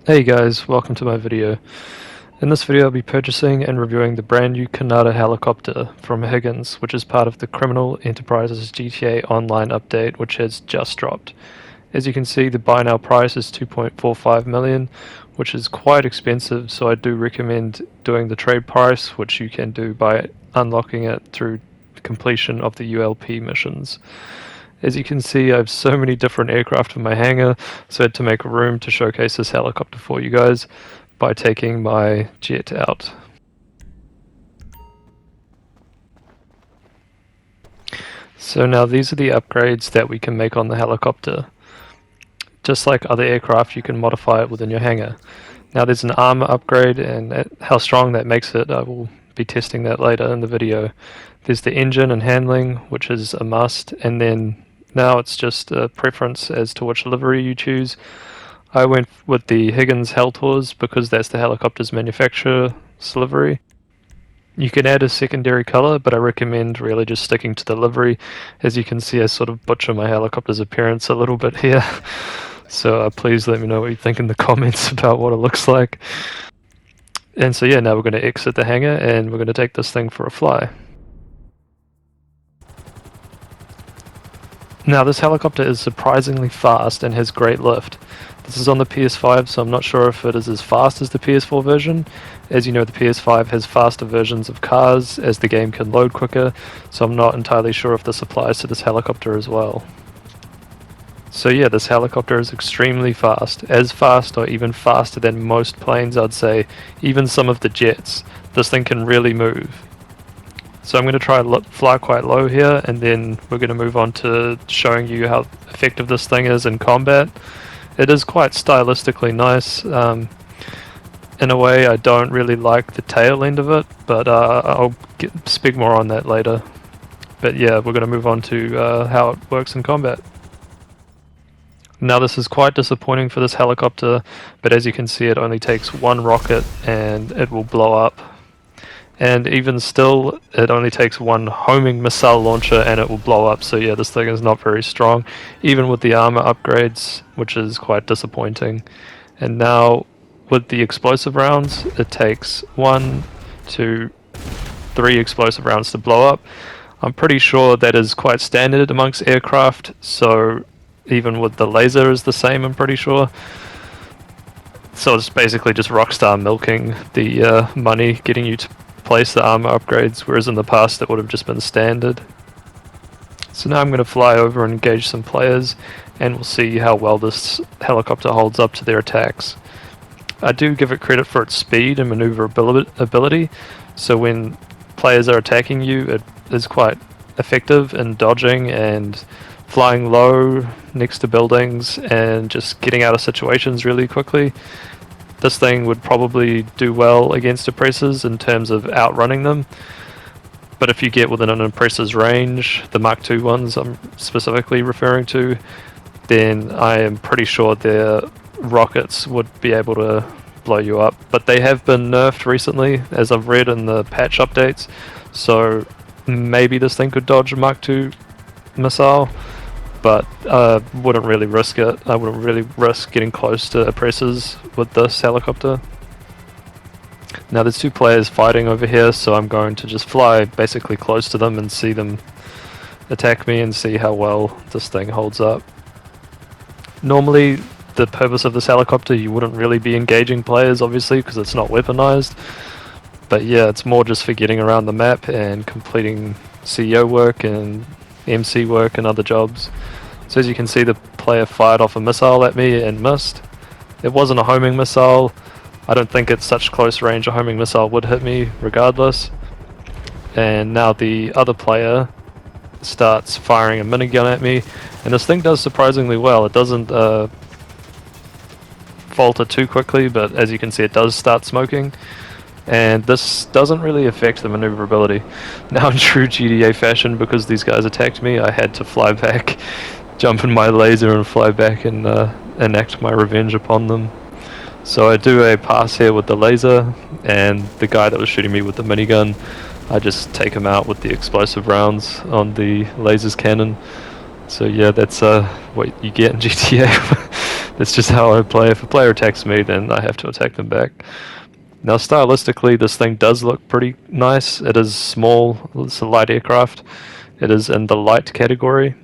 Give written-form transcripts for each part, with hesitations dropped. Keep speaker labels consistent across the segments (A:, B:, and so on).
A: Hey guys, welcome to my video. In this video I'll be purchasing and reviewing the brand new Conada helicopter from Higgins, which is part of the Criminal Enterprises GTA Online update, which has just dropped. As you can see, the buy now price is 2.45 million, which is quite expensive, so I do recommend doing the trade price, which you can do by unlocking it through completion of the ULP missions. As you can see, I have so many different aircraft in my hangar, so I had to make room to showcase this helicopter for you guys by taking my jet out. So now these are the upgrades that we can make on the helicopter. Just like other aircraft, you can modify it within your hangar. Now there's an armor upgrade, and how strong that makes it, I will be testing that later in the video. There's the engine and handling, which is a must, and then now it's just a preference as to which livery you choose. I went with the Higgins Helltours because that's the helicopter's manufacturer's livery. You can add a secondary color, but I recommend really just sticking to the livery. As you can see, I sort of butcher my helicopter's appearance a little bit here. So please let me know what you think in the comments about what it looks like. And so yeah, now we're going to exit the hangar and we're going to take this thing for a fly. Now this helicopter is surprisingly fast and has great lift. This is on the PS5, so I'm not sure if it is as fast as the PS4 version. As you know, the PS5 has faster versions of cars as the game can load quicker, so I'm not entirely sure if this applies to this helicopter as well. So yeah, this helicopter is extremely fast, as fast or even faster than most planes, I'd say, even some of the jets. This thing can really move. So I'm going to try fly quite low here, and then we're going to move on to showing you how effective this thing is in combat. It is quite stylistically nice. In a way, I don't really like the tail end of it, but I'll speak more on that later. But yeah, we're going to move on to how it works in combat. Now this is quite disappointing for this helicopter, but as you can see, it only takes one rocket and it will blow up. And even still, it only takes one homing missile launcher and it will blow up. So yeah, this thing is not very strong, even with the armor upgrades, which is quite disappointing. And now with the explosive rounds, it takes 1, 2, 3 explosive rounds to blow up. I'm pretty sure that is quite standard amongst aircraft, so even with the laser is the same, I'm pretty sure. So it's basically just Rockstar milking the money, getting you to place the armor upgrades, whereas in the past it would have just been standard. So now I'm going to fly over and engage some players, and we'll see how well this helicopter holds up to their attacks. I do give it credit for its speed and maneuverability, so when players are attacking you, it is quite effective in dodging and flying low next to buildings and just getting out of situations really quickly. This thing would probably do well against oppressors in terms of outrunning them, but if you get within an oppressor's range, the Mark II ones I'm specifically referring to, then I am pretty sure their rockets would be able to blow you up. But they have been nerfed recently, as I've read in the patch updates, so maybe this thing could dodge a Mark II missile, but wouldn't really risk it. I wouldn't really risk getting close to oppressors with this helicopter. Now there's 2 players fighting over here, so I'm going to just fly basically close to them and see them attack me and see how well this thing holds up. Normally, the purpose of this helicopter, you wouldn't really be engaging players, obviously, because it's not weaponized. But yeah, it's more just for getting around the map and completing CEO work and MC work and other jobs. So as you can see, the player fired off a missile at me and missed. It wasn't a homing missile. I don't think at such close range a homing missile would hit me regardless. And now the other player starts firing a minigun at me, and this thing does surprisingly well. It doesn't falter too quickly, but as you can see, it does start smoking. And this doesn't really affect the maneuverability. Now in true GTA fashion, because these guys attacked me, I had to fly back, jump in my laser and fly back and enact my revenge upon them. So I do a pass here with the laser, and the guy that was shooting me with the minigun, I just take him out with the explosive rounds on the laser's cannon. So yeah, that's what you get in GTA That's just how I play. If a player attacks me, then I have to attack them back. Now, stylistically, this thing does look pretty nice. It is small. It's a light aircraft. It is in the light category.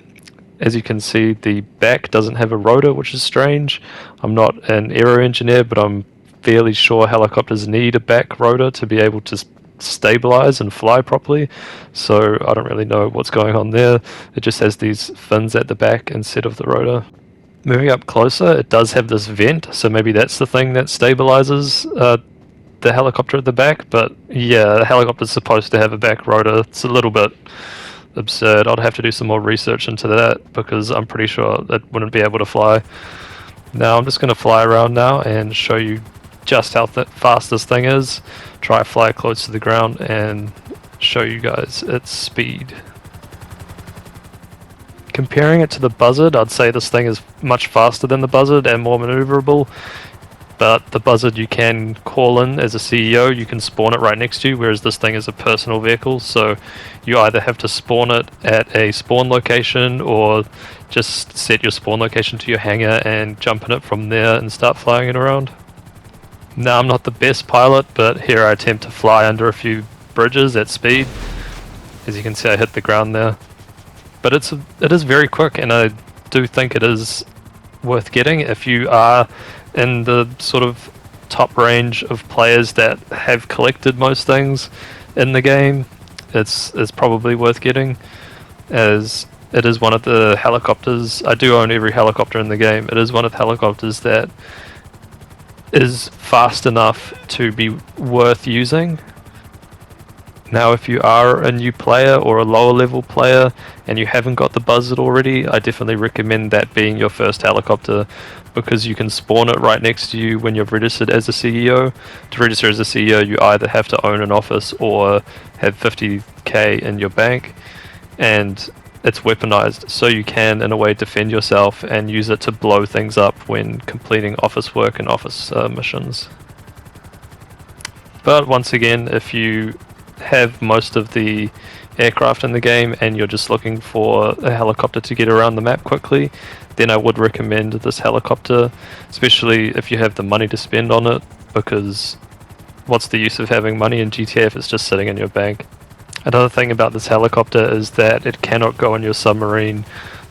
A: As you can see, the back doesn't have a rotor, which is strange. I'm not an aero engineer, but I'm fairly sure helicopters need a back rotor to be able to stabilize and fly properly. So I don't really know what's going on there. It just has these fins at the back instead of the rotor. Moving up closer, it does have this vent, so maybe that's the thing that stabilizes the helicopter at the back. But yeah, the helicopter's supposed to have a back rotor. It's a little bit absurd. I'd have to do some more research into that because I'm pretty sure it wouldn't be able to fly. Now I'm just going to fly around now and show you just how fast this thing is. Try fly close to the ground and show you guys its speed. Comparing it to the Buzzard, I'd say this thing is much faster than the Buzzard and more maneuverable. But the Buzzard you can call in as a CEO, you can spawn it right next to you, whereas this thing is a personal vehicle, so you either have to spawn it at a spawn location or just set your spawn location to your hangar and jump in it from there and start flying it around. Now, I'm not the best pilot, but here I attempt to fly under a few bridges at speed. As you can see, I hit the ground there. But it is very quick, and I do think it is worth getting if you are in the sort of top range of players that have collected most things in the game. It's probably worth getting, as it is one of the helicopters. I do own every helicopter in the game. It is one of the helicopters that is fast enough to be worth using. Now, if you are a new player or a lower level player and you haven't got the Buzzard already, I definitely recommend that being your first helicopter, because you can spawn it right next to you when you're registered as a CEO. To register as a CEO, you either have to own an office or have 50k in your bank, and it's weaponized, so you can in a way defend yourself and use it to blow things up when completing office work and office missions. But once again, if you have most of the aircraft in the game and you're just looking for a helicopter to get around the map quickly, then I would recommend this helicopter, especially if you have the money to spend on it, because what's the use of having money in GTA if it's just sitting in your bank? Another thing about this helicopter is that it cannot go in your submarine.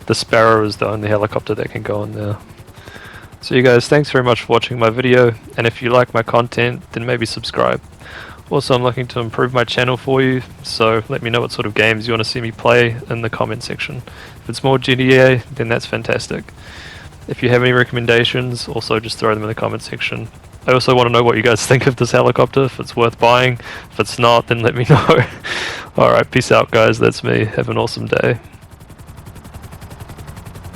A: The Sparrow is the only helicopter that can go in there. So you guys, thanks very much for watching my video, and if you like my content, then maybe subscribe. Also, I'm looking to improve my channel for you, so let me know what sort of games you want to see me play in the comment section. If it's more GTA, then that's fantastic. If you have any recommendations, also just throw them in the comment section. I also want to know what you guys think of this helicopter, if it's worth buying. If it's not, then let me know. Alright, peace out guys, that's me. Have an awesome day.